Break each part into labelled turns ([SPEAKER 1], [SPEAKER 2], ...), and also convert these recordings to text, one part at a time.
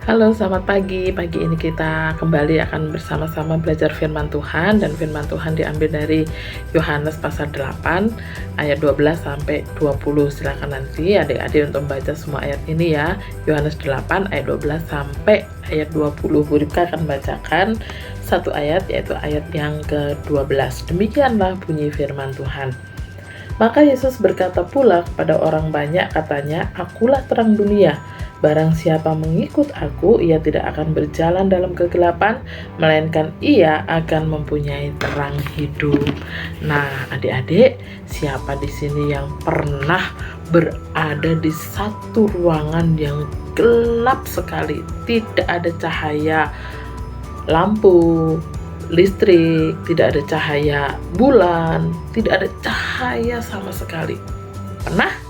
[SPEAKER 1] Halo, selamat pagi. Pagi ini kita kembali akan bersama-sama belajar firman Tuhan, dan firman Tuhan diambil dari Yohanes pasal 8 ayat 12 sampai 20. Silakan nanti adik-adik untuk membaca semua ayat ini ya. Yohanes 8 ayat 12 sampai ayat 20. Bu Ripka akan bacakan satu ayat, yaitu ayat yang ke-12. Demikianlah bunyi firman Tuhan. Maka Yesus berkata pula kepada orang banyak, katanya, "Akulah terang dunia. Barang siapa mengikut aku, ia tidak akan berjalan dalam kegelapan, melainkan ia akan mempunyai terang hidup." Nah, adik-adik, siapa di sini yang pernah berada di satu ruangan yang gelap sekali, tidak ada cahaya lampu listrik, tidak ada cahaya bulan, tidak ada cahaya sama sekali? Pernah?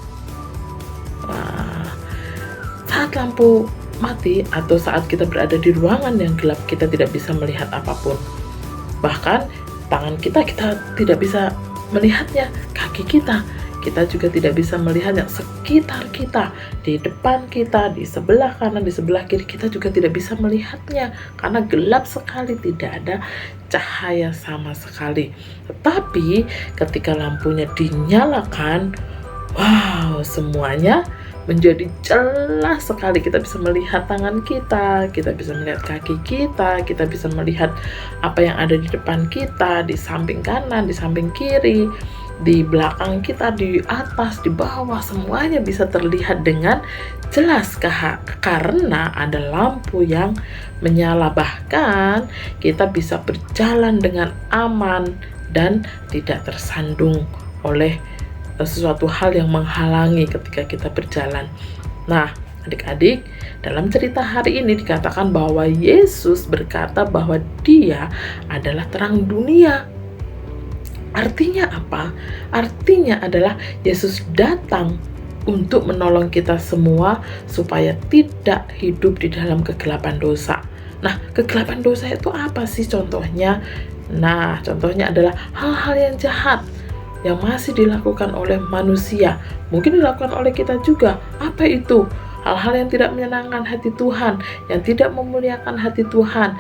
[SPEAKER 1] Saat lampu mati atau saat kita berada di ruangan yang gelap, kita tidak bisa melihat apapun. Bahkan tangan kita tidak bisa melihatnya, kaki kita juga tidak bisa melihatnya, sekitar kita, di depan kita, di sebelah kanan, di sebelah kiri, kita juga tidak bisa melihatnya karena gelap sekali, tidak ada cahaya sama sekali. Tetapi ketika lampunya dinyalakan, wow, semuanya menjadi jelas sekali. Kita bisa melihat tangan kita bisa melihat kaki kita bisa melihat apa yang ada di depan kita, di samping kanan, di samping kiri, di belakang kita, di atas, di bawah, semuanya bisa terlihat dengan jelas karena ada lampu yang menyala. Bahkan kita bisa berjalan dengan aman dan tidak tersandung oleh sesuatu hal yang menghalangi ketika kita berjalan. Nah, adik-adik, dalam cerita hari ini dikatakan bahwa Yesus berkata bahwa Dia adalah terang dunia. Artinya apa? Artinya adalah Yesus datang untuk menolong kita semua supaya tidak hidup di dalam kegelapan dosa. Nah, kegelapan dosa itu apa sih contohnya? Nah, contohnya adalah hal-hal yang jahat yang masih dilakukan oleh manusia, mungkin dilakukan oleh kita juga. Apa itu? Hal-hal yang tidak menyenangkan hati Tuhan, yang tidak memuliakan hati Tuhan.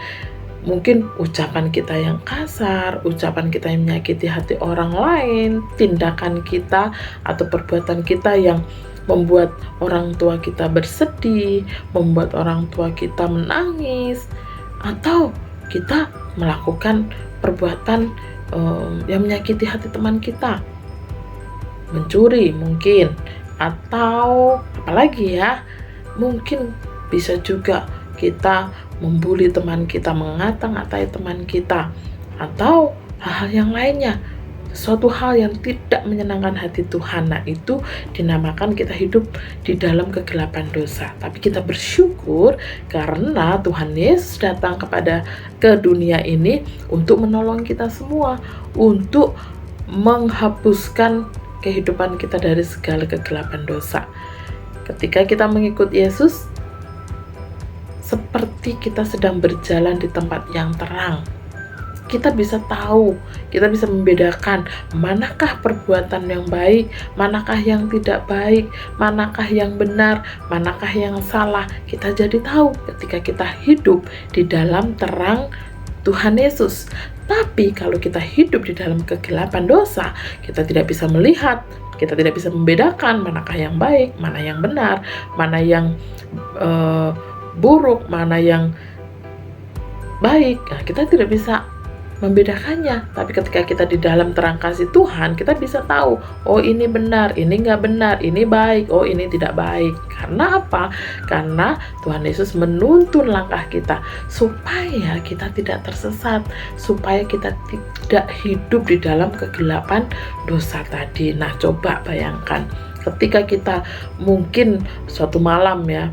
[SPEAKER 1] Mungkin ucapan kita yang kasar, ucapan kita yang menyakiti hati orang lain, tindakan kita atau perbuatan kita yang membuat orang tua kita bersedih, membuat orang tua kita menangis, atau kita melakukan perbuatan yang menyakiti hati teman kita, mencuri mungkin, atau apalagi ya, mungkin bisa juga kita membuli teman kita, mengata-ngatai teman kita, atau hal-hal yang lainnya, suatu hal yang tidak menyenangkan hati Tuhan. Nah, itu dinamakan kita hidup di dalam kegelapan dosa. Tapi kita bersyukur karena Tuhan Yesus datang ke dunia ini untuk menolong kita semua, untuk menghapuskan kehidupan kita dari segala kegelapan dosa. Ketika kita mengikut Yesus, seperti kita sedang berjalan di tempat yang terang. Kita bisa tahu, kita bisa membedakan manakah perbuatan yang baik, manakah yang tidak baik, manakah yang benar, manakah yang salah. Kita jadi tahu ketika kita hidup di dalam terang Tuhan Yesus. Tapi kalau kita hidup di dalam kegelapan dosa, kita tidak bisa melihat, kita tidak bisa membedakan manakah yang baik, mana yang benar, mana yang buruk, mana yang baik. Nah, kita tidak bisa membedakannya. Tapi ketika kita di dalam terang kasih Tuhan, kita bisa tahu, oh ini benar, ini nggak benar, ini baik, oh ini tidak baik. Karena apa? Karena Tuhan Yesus menuntun langkah kita supaya kita tidak tersesat, supaya kita tidak hidup di dalam kegelapan dosa tadi. Nah, coba bayangkan ketika kita mungkin suatu malam ya,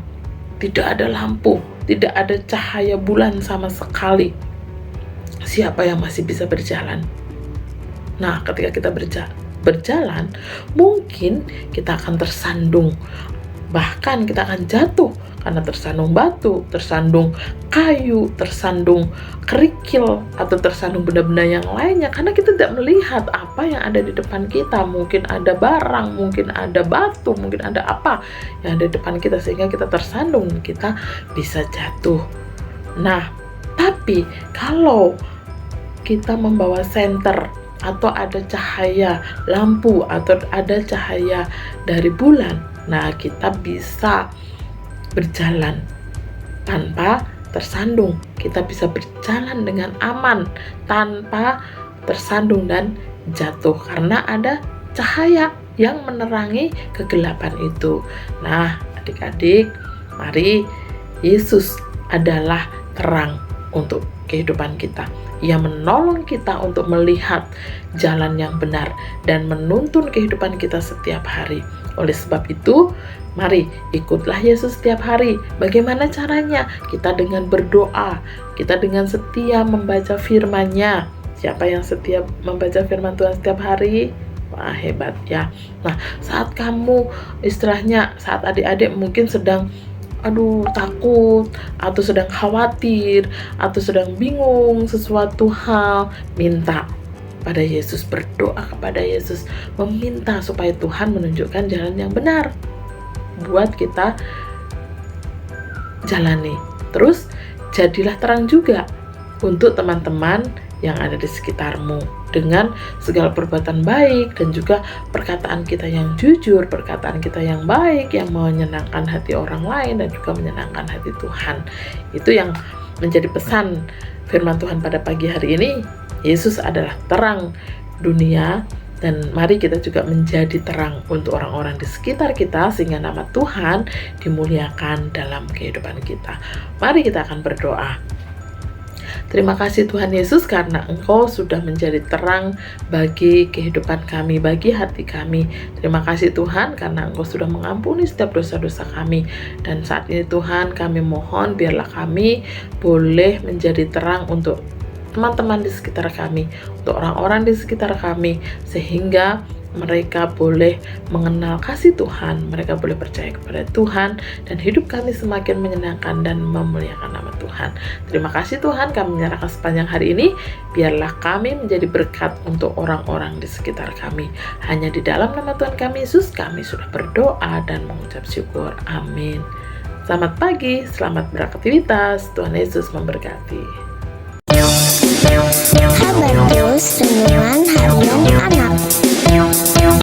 [SPEAKER 1] tidak ada lampu, tidak ada cahaya bulan sama sekali. Siapa yang masih bisa berjalan? Nah, ketika kita berjalan, mungkin kita akan tersandung, bahkan kita akan jatuh karena tersandung batu, tersandung kayu, tersandung kerikil, atau tersandung benda-benda yang lainnya, karena kita tidak melihat apa yang ada di depan kita. Mungkin ada barang, mungkin ada batu, mungkin ada apa yang ada di depan kita, sehingga kita tersandung, kita bisa jatuh. Nah, tapi kalau kita membawa senter, atau ada cahaya lampu, atau ada cahaya dari bulan, nah kita bisa berjalan tanpa tersandung. Kita bisa berjalan dengan aman tanpa tersandung dan jatuh, karena ada cahaya yang menerangi kegelapan itu. Nah, adik-adik, mari, Yesus adalah terang untuk kehidupan kita. Ia menolong kita untuk melihat jalan yang benar dan menuntun kehidupan kita setiap hari. Oleh sebab itu, mari ikutlah Yesus setiap hari. Bagaimana caranya? Kita dengan berdoa, kita dengan setia membaca firman-Nya. Siapa yang setia membaca firman Tuhan setiap hari? Wah, hebat ya. Nah, saat kamu istilahnya, saat adik-adik mungkin sedang takut, atau sedang khawatir, atau sedang bingung sesuatu hal, minta pada Yesus, berdoa kepada Yesus, meminta supaya Tuhan menunjukkan jalan yang benar buat kita jalani. Terus jadilah terang juga untuk teman-teman yang ada di sekitarmu dengan segala perbuatan baik, dan juga perkataan kita yang jujur, perkataan kita yang baik, yang menyenangkan hati orang lain dan juga menyenangkan hati Tuhan. Itu yang menjadi pesan firman Tuhan pada pagi hari ini. Yesus adalah terang dunia, dan mari kita juga menjadi terang untuk orang-orang di sekitar kita, sehingga nama Tuhan dimuliakan dalam kehidupan kita. Mari kita akan berdoa. Terima kasih Tuhan Yesus, karena Engkau sudah menjadi terang bagi kehidupan kami, bagi hati kami. Terima kasih Tuhan, karena Engkau sudah mengampuni setiap dosa-dosa kami. Dan saat ini Tuhan, kami mohon biarlah kami boleh menjadi terang untuk teman-teman di sekitar kami, untuk orang-orang di sekitar kami, sehingga mereka boleh mengenal kasih Tuhan, mereka boleh percaya kepada Tuhan, dan hidup kami semakin menyenangkan dan memuliakan nama Tuhan. Terima kasih Tuhan, kami menyerahkan sepanjang hari ini, biarlah kami menjadi berkat untuk orang-orang di sekitar kami. Hanya di dalam nama Tuhan kami Yesus, kami sudah berdoa dan mengucap syukur. Amin. Selamat pagi, selamat beraktivitas, Tuhan Yesus memberkati.
[SPEAKER 2] Kabar Terus Renungan Harian Anak.